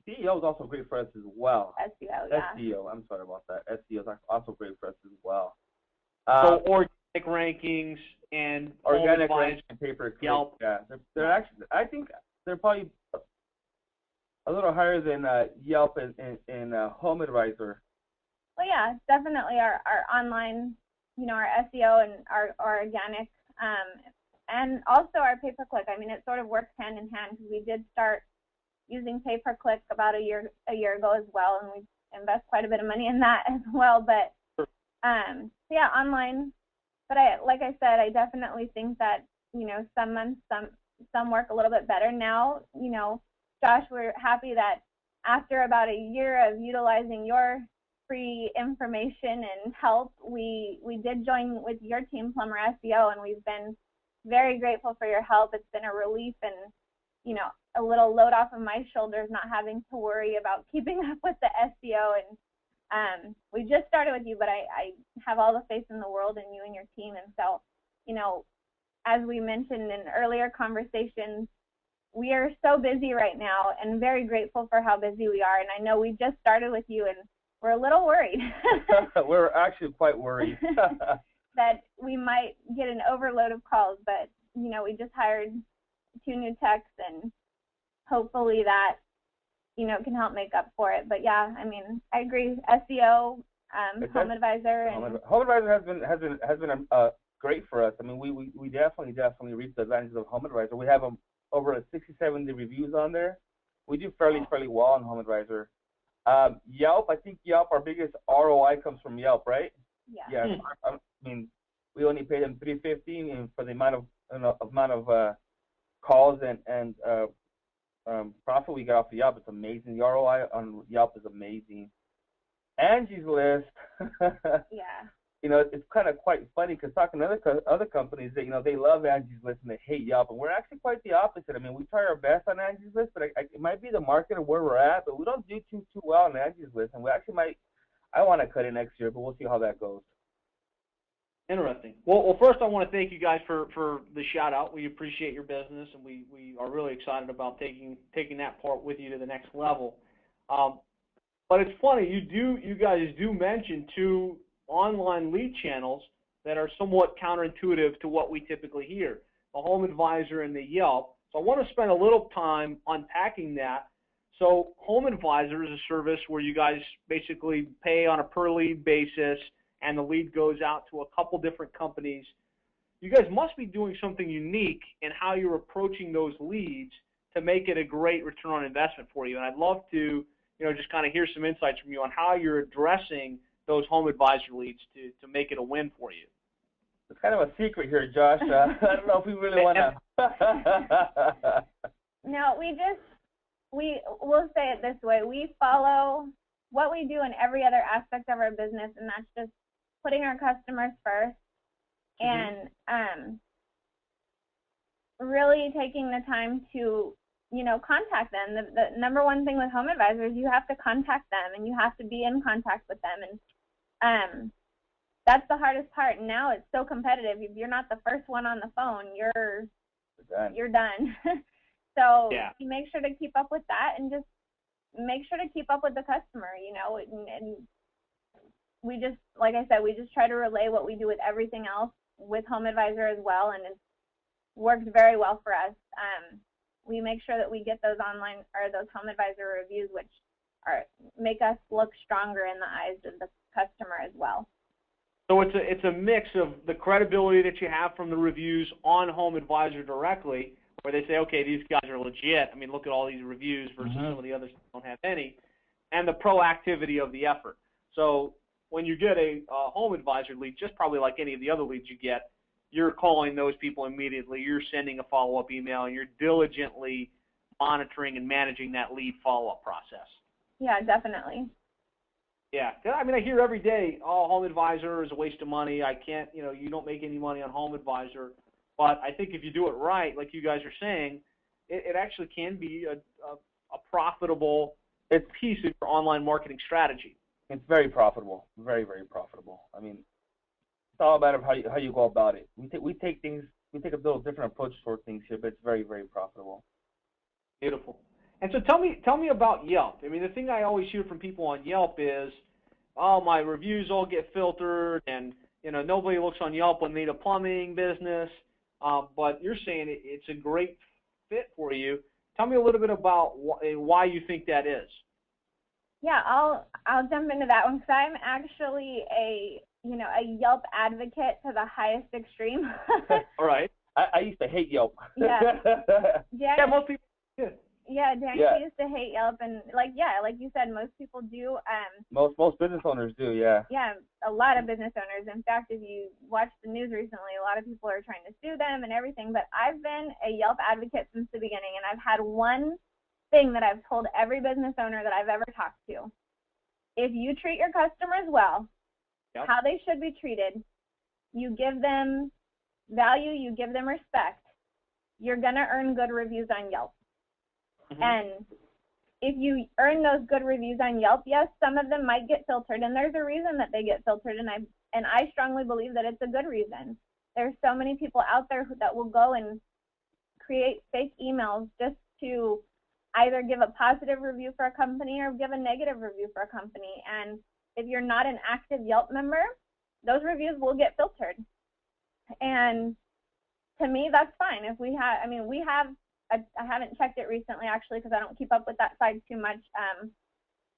CEO is also great for us as well. SEO, yeah. SEO, I'm sorry about that. SEO is also great for us as well. So organic rankings and organic rankings and pay-per-click. Yelp. Yeah, they're actually. I think they're probably a little higher than Yelp and HomeAdvisor. Well, yeah, definitely our online, you know, our SEO and our organic, and also our pay-per-click. I mean, it sort of works hand in hand, because we did start using pay-per-click about a year ago as well, and we invest quite a bit of money in that as well. But so yeah, online. But like I said, I definitely think that, you know, some months some work a little bit better. Now, you know, Josh, we're happy that after about a year of utilizing your free information and help, we did join with your team, Plumber SEO, and we've been very grateful for your help. It's been a relief and, you know, a little load off of my shoulders, not having to worry about keeping up with the SEO. And we just started with you, but I have all the faith in the world in you and your team. And so, you know, as we mentioned in earlier conversations, we are so busy right now and very grateful for how busy we are. And I know we just started with you, and we're a little worried. We're actually quite worried. That we might get an overload of calls, but, you know, we just hired 2 new techs, and hopefully that, you know, can help make up for it. But yeah, I mean, I agree. SEO, HomeAdvisor, and HomeAdvisor has been great for us. I mean, we definitely reap the advantages of HomeAdvisor. We have over 67 reviews on there. We do fairly well on HomeAdvisor. Yelp, I think Yelp, our biggest ROI comes from Yelp, right? Yeah. I mean, we only pay them $3.50, and for the amount of calls and profit we got off of Yelp, it's amazing. The ROI on Yelp is amazing. Angie's List. Yeah. You know, it's kind of quite funny, because talking to other companies that, you know, they love Angie's List and they hate Yelp, and we're actually quite the opposite. I mean, we try our best on Angie's List, but it might be the market of where we're at, but we don't do too well on Angie's List, and we actually might. I want to cut it next year, but we'll see how that goes. Interesting. Well, first I want to thank you guys for the shout out. We appreciate your business, and we are really excited about taking that part with you to the next level. But it's funny, you guys do mention two online lead channels that are somewhat counterintuitive to what we typically hear, the HomeAdvisor and the Yelp. So I want to spend a little time unpacking that. So HomeAdvisor is a service where you guys basically pay on a per lead basis, and the lead goes out to a couple different companies. You guys must be doing something unique in how you're approaching those leads to make it a great return on investment for you. And I'd love to, just kind of hear some insights from you on how you're addressing those HomeAdvisor leads to make it a win for you. It's kind of a secret here, Josh. I don't know if we really want to. No, we'll say it this way. We follow what we do in every other aspect of our business, and that's just putting our customers first and really taking the time to, contact them. The number one thing with HomeAdvisor is you have to contact them, and you have to be in contact with them. And that's the hardest part. Now it's so competitive. If you're not the first one on the phone, you're done. So you make sure to keep up with that, and just make sure to keep up with the customer, and we just, like I said, we just try to relay what we do with everything else with HomeAdvisor as well, and it's worked very well for us. We make sure that we get those those HomeAdvisor reviews, which make us look stronger in the eyes of the customer as well. So it's a mix of the credibility that you have from the reviews on HomeAdvisor directly, where they say, okay, these guys are legit. I mean, look at all these reviews versus some of the others that don't have any, and the proactivity of the effort. So when you get a HomeAdvisor lead, just probably like any of the other leads you get, you're calling those people immediately. You're sending a follow-up email, and you're diligently monitoring and managing that lead follow-up process. Yeah, definitely. Yeah, I mean, I hear every day, HomeAdvisor is a waste of money. I can't, you don't make any money on HomeAdvisor. But I think if you do it right, like you guys are saying, it actually can be a profitable piece of your online marketing strategy. It's very profitable, very, very profitable. I mean, it's all about how you go about it. We take a little different approach toward things here, but it's very, very profitable. Beautiful. And so tell me about Yelp. I mean, the thing I always hear from people on Yelp is, my reviews all get filtered, and nobody looks on Yelp when they need a plumbing business. But you're saying it's a great fit for you. Tell me a little bit about why you think that is. Yeah, I'll jump into that one, because I'm actually a Yelp advocate to the highest extreme. All right. I used to hate Yelp. Yeah. Yeah, most people did. Yeah, Dan used to hate Yelp, and like you said, most people do. Most business owners do, yeah. Yeah, a lot of business owners. In fact, if you watch the news recently, a lot of people are trying to sue them and everything. But I've been a Yelp advocate since the beginning, and I've had one thing that I've told every business owner that I've ever talked to. If you treat your customers well, how they should be treated, you give them value, you give them respect, you're going to earn good reviews on Yelp. And if you earn those good reviews on Yelp, yes, some of them might get filtered, and there's a reason that they get filtered, and I strongly believe that it's a good reason. There's so many people out there that will go and create fake emails just to either give a positive review for a company or give a negative review for a company. And if you're not an active Yelp member, those reviews will get filtered. And to me, that's fine. If we have, I haven't checked it recently, actually, because I don't keep up with that side too much.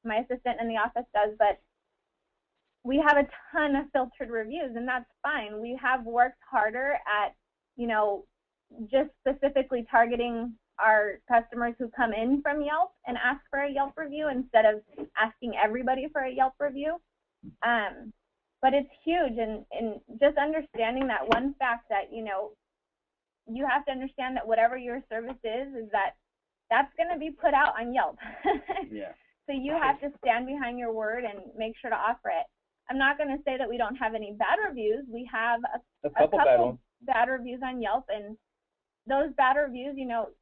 My assistant in the office does, but we have a ton of filtered reviews, and that's fine. We have worked harder at, just specifically targeting our customers who come in from Yelp and ask for a Yelp review instead of asking everybody for a Yelp review. But it's huge, and just understanding that one fact that, you have to understand that whatever your service is that's going to be put out on Yelp. Yeah. So you have to stand behind your word and make sure to offer it. I'm not going to say that we don't have any bad reviews. We have a couple bad reviews on Yelp, and those bad reviews,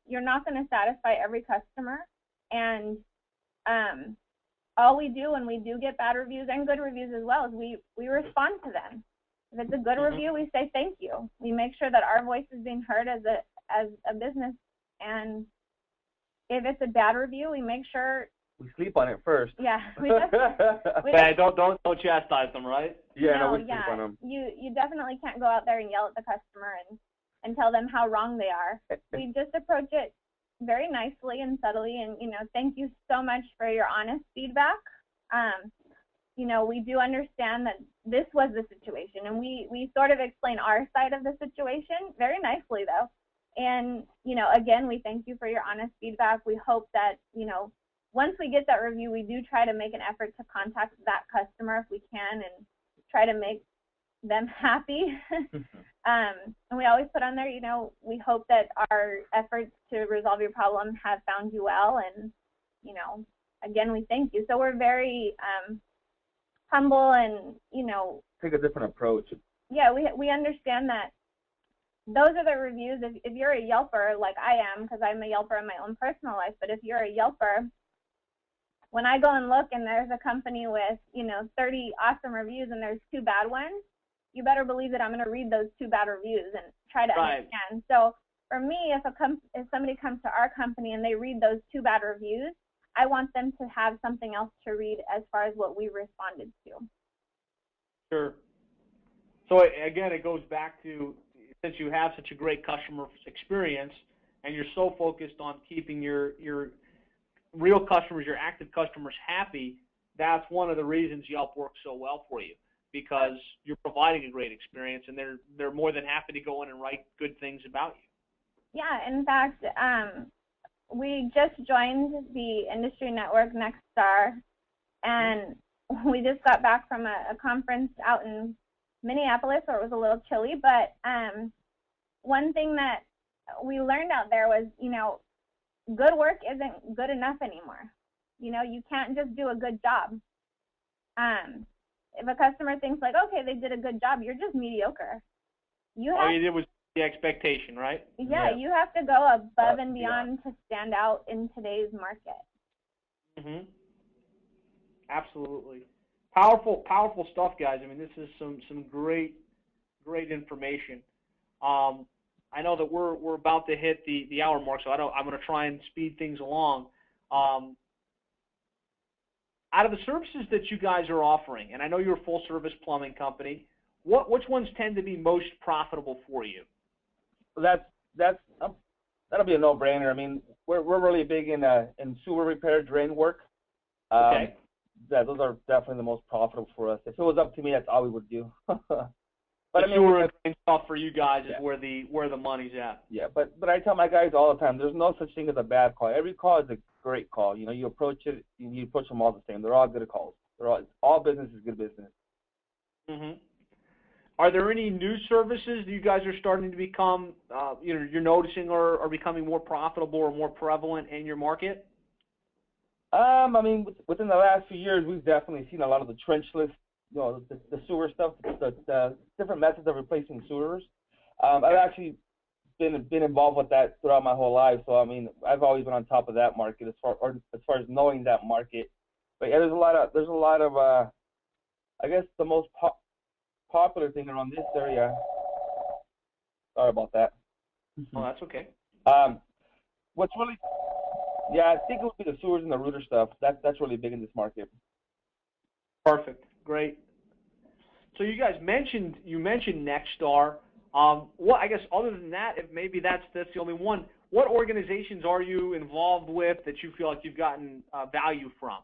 you're not going to satisfy every customer. And all we do when we do get bad reviews and good reviews as well is we respond to them. If it's a good review, we say thank you. We make sure that our voice is being heard as a business. And if it's a bad review, we make sure we sleep on it first. Yeah, don't chastise them, right? Yeah, no, we sleep on them. You definitely can't go out there and yell at the customer and tell them how wrong they are. We just approach it very nicely and subtly, and thank you so much for your honest feedback. We do understand that this was the situation, and we sort of explain our side of the situation very nicely, though. And, again, we thank you for your honest feedback. We hope that, once we get that review, we do try to make an effort to contact that customer if we can and try to make them happy. And we always put on there, we hope that our efforts to resolve your problem have found you well. And, again, we thank you. So we're very humble and, take a different approach. Yeah, we understand that those are the reviews. If you're a Yelper, like I am, because I'm a Yelper in my own personal life, but if you're a Yelper, when I go and look and there's a company with, 30 awesome reviews and there's 2 bad ones, you better believe that I'm going to read those 2 bad reviews and try to understand. So for me, if somebody comes to our company and they read those 2 bad reviews, I want them to have something else to read as far as what we responded to. Sure. So again, it goes back to, since you have such a great customer experience and you're so focused on keeping your real customers, your active customers happy, that's one of the reasons Yelp works so well for you, because you're providing a great experience and they're more than happy to go in and write good things about you. Yeah, in fact, we just joined the industry network Nextstar, and we just got back from a conference out in Minneapolis where it was a little chilly, but one thing that we learned out there was, good work isn't good enough anymore. You can't just do a good job. If a customer thinks like, okay, they did a good job, you're just mediocre. All you did was the expectation, right? Yeah, you have to go above and beyond to stand out in today's market. Mhm. Absolutely. Powerful stuff, guys. I mean, this is some great information. I know that we're about to hit the hour mark, so I'm going to try and speed things along. Out of the services that you guys are offering, and I know you're a full service plumbing company, which ones tend to be most profitable for you? That'll be a no-brainer. I mean, we're really big in sewer repair, drain work. Okay. Yeah, those are definitely the most profitable for us. If it was up to me, that's all we would do. But sewer and drain stuff for you guys is where the money's at. Yeah, but I tell my guys all the time, there's no such thing as a bad call. Every call is a great call. You approach it, you approach them all the same. They're all good calls. All business is good business. Mhm. Are there any new services that you guys are starting to become, you're noticing are becoming more profitable or more prevalent in your market? I mean, within the last few years, we've definitely seen a lot of the trenchless, the sewer stuff, the different methods of replacing sewers. I've actually been involved with that throughout my whole life. So I mean, I've always been on top of that market as far as knowing that market. But yeah, there's a lot of I guess the most popular thing around this area. Sorry about that. Oh, that's okay. What's really, I think it would be the sewers and the rooter stuff. That's really big in this market. Perfect. Great. So you guys mentioned Nextstar. I guess other than that, if maybe that's the only one, what organizations are you involved with that you feel like you've gotten value from?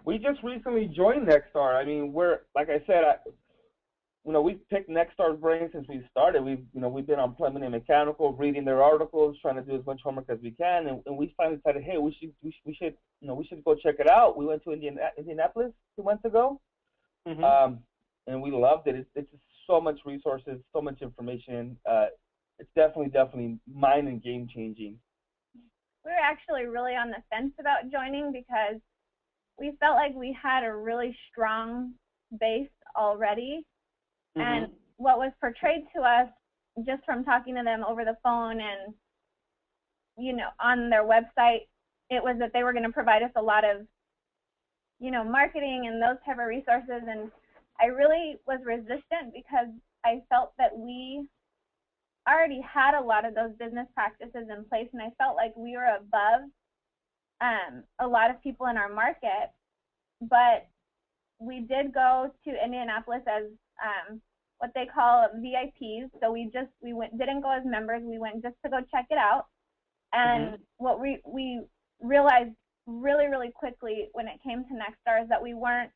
We just recently joined Nextstar. I mean, like I said, we've picked Nextstar's brain since we started. We've been on plumbing and mechanical, reading their articles, trying to do as much homework as we can, and we finally decided, hey, we should go check it out. We went to Indianapolis 2 months ago, and we loved it. It's just so much resources, so much information. It's definitely mind and game changing. We were actually really on the fence about joining because we felt like we had a really strong base already. And what was portrayed to us just from talking to them over the phone and, on their website, it was that they were going to provide us a lot of, marketing and those type of resources. And I really was resistant because I felt that we already had a lot of those business practices in place, and I felt like we were above a lot of people in our market, but we did go to Indianapolis as what they call VIPs. So didn't go as members. We went just to go check it out. And what we realized really, really quickly when it came to Nexstar is that we weren't,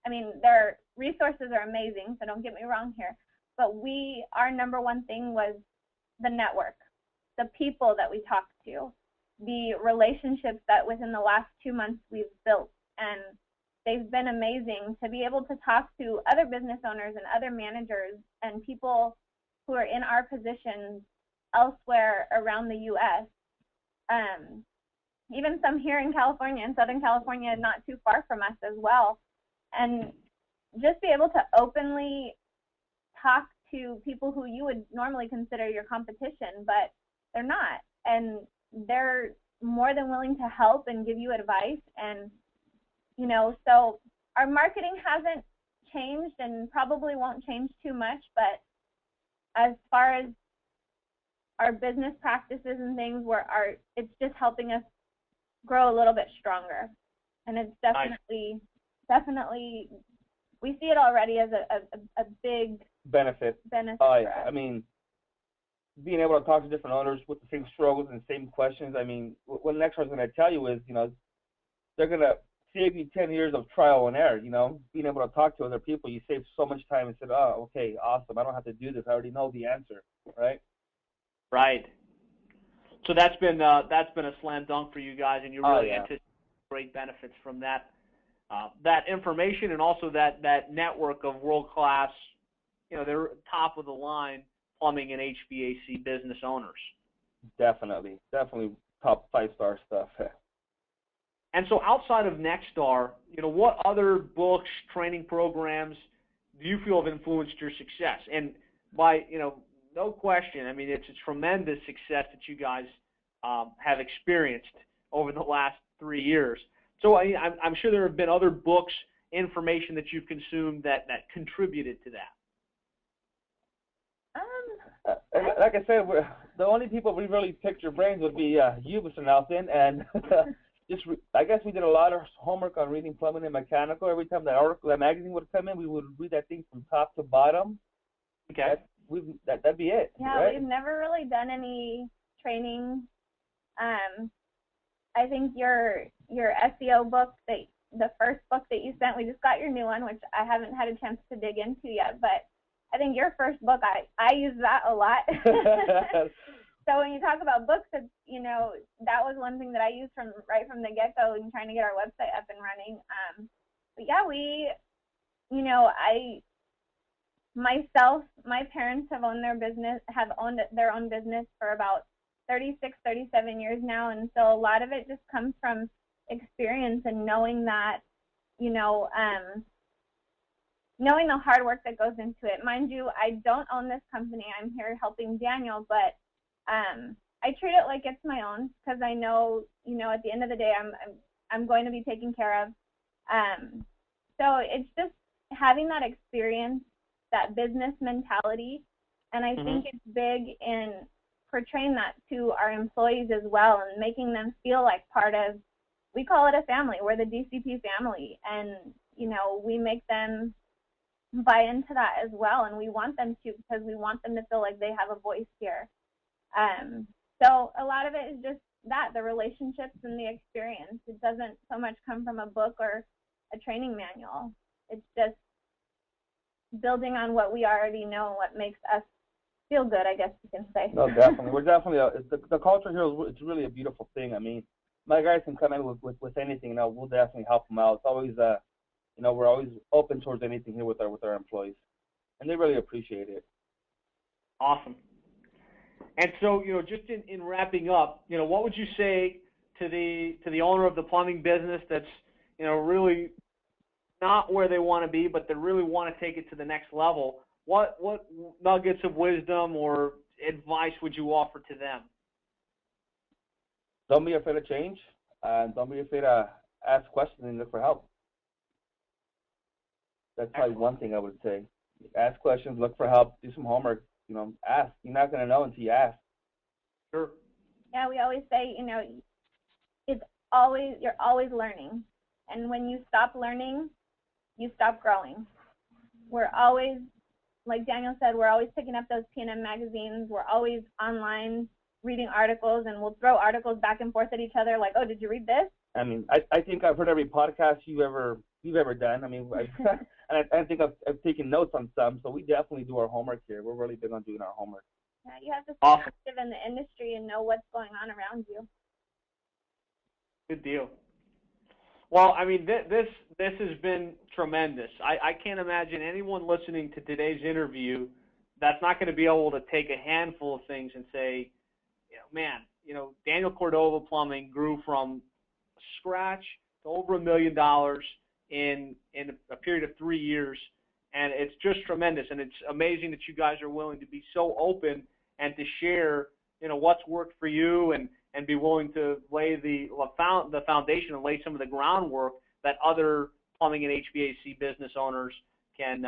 I mean, their resources are amazing, so don't get me wrong here, but our number one thing was the network, the people that we talked to, the relationships that within the last 2 months we've built, and they've been amazing to be able to talk to other business owners and other managers and people who are in our positions elsewhere around the U.S., even some here in California, in Southern California, not too far from us as well, and just be able to openly talk to people who you would normally consider your competition, but they're not, and they're more than willing to help and give you advice. And so our marketing hasn't changed and probably won't change too much, but as far as our business practices and things, it's just helping us grow a little bit stronger. And it's definitely, we see it already as a big benefit. For us. I mean, being able to talk to different owners with the same struggles and same questions. I mean, what Nexstar is going to tell you is, they're going to save you 10 years of trial and error. Being able to talk to other people, you save so much time and said, oh, okay, awesome. I don't have to do this. I already know the answer, right? Right. So that's been a slam dunk for you guys, and you really anticipate great benefits from that information, and also that network of world-class, they're top of the line plumbing and HVAC business owners. Definitely top 5-star stuff. And so outside of Nexstar, what other books, training programs do you feel have influenced your success? And by, no question, I mean, it's a tremendous success that you guys have experienced over the last 3 years. So I'm sure there have been other books, information that you've consumed that contributed to that. Like I said, the only people we really picked your brains would be you, Mr. Nelson, and I guess we did a lot of homework on reading plumbing and mechanical. Every time that magazine would come in, we would read that thing from top to bottom. Okay. That'd be it. Yeah, right? We've never really done any training. I think your SEO book, the first book that you sent, we just got your new one, which I haven't had a chance to dig into yet, but I think your first book, I use that a lot. So when you talk about books, it's, that was one thing that I used right from the get-go in trying to get our website up and running. But yeah, my parents have owned their own business for about 36, 37 years now, and so a lot of it just comes from experience and knowing that, knowing the hard work that goes into it. Mind you, I don't own this company. I'm here helping Daniel, but I treat it like it's my own because I know, at the end of the day, I'm going to be taken care of. So it's just having that experience, that business mentality, and I think it's big in portraying that to our employees as well and making them feel like part of, we call it a family. We're the DCP family, and, we make them buy into that as well, and we want them to because we want them to feel like they have a voice here. So a lot of it is just that, the relationships and the experience. It doesn't so much come from a book or a training manual. It's just building on what we already know and what makes us feel good, I guess you can say. No, definitely. We're definitely, the culture here, it's really a beautiful thing. I mean, my guys can come in with anything, we'll definitely help them out. It's always, we're always open towards anything here with our employees, and they really appreciate it. Awesome. And so, just in wrapping up, what would you say to the owner of the plumbing business that's, really not where they want to be, but they really want to take it to the next level? What nuggets of wisdom or advice would you offer to them? Don't be afraid of change, and don't be afraid to ask questions and look for help. That's probably one thing I would say. Ask questions, look for help, do some homework. Ask. You're not going to know until you ask. Sure. Yeah, we always say, it's you're always learning. And when you stop learning, you stop growing. We're always, like Daniel said, we're always picking up those P&M magazines. We're always online reading articles, and we'll throw articles back and forth at each other like, oh, did you read this? I mean, I think I've heard every podcast you've ever done. I mean, and I think I've taken notes on some, so we definitely do our homework here. We're really big on doing our homework. Yeah, you have to stay Awesome. active in the industry and know what's going on around you. Good deal. Well, I mean, this has been tremendous. I can't imagine anyone listening to today's interview that's not going to be able to take a handful of things and say, man, Daniel Cordova Plumbing grew from scratch to over $1 million in a period of 3 years, and it's just tremendous. And it's amazing that you guys are willing to be so open and to share, what's worked for you, and be willing to lay the foundation and lay some of the groundwork that other plumbing and HVAC business owners can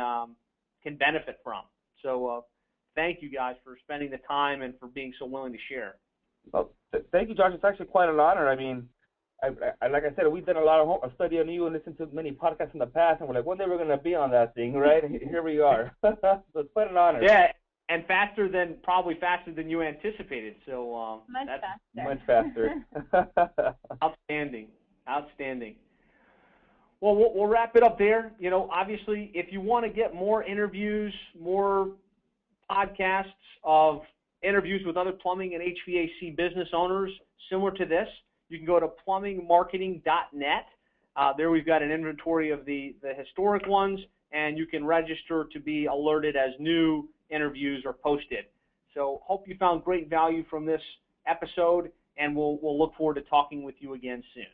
benefit from. So thank you guys for spending the time and for being so willing to share. Well, thank you, Josh. It's actually quite an honor. I mean, I like I said, we've done a lot of study on you and listened to many podcasts in the past, and we're like, one day we're going to be on that thing, right? Here we are. So it's quite an honor. Yeah, and probably faster than you anticipated. So Much faster. Outstanding. Well, we'll wrap it up there. Obviously, if you want to get more interviews, more podcasts of interviews with other plumbing and HVAC business owners similar to this, you can go to plumbingmarketing.net. There we've got an inventory of the historic ones, and you can register to be alerted as new interviews are posted. So hope you found great value from this episode, and we'll look forward to talking with you again soon.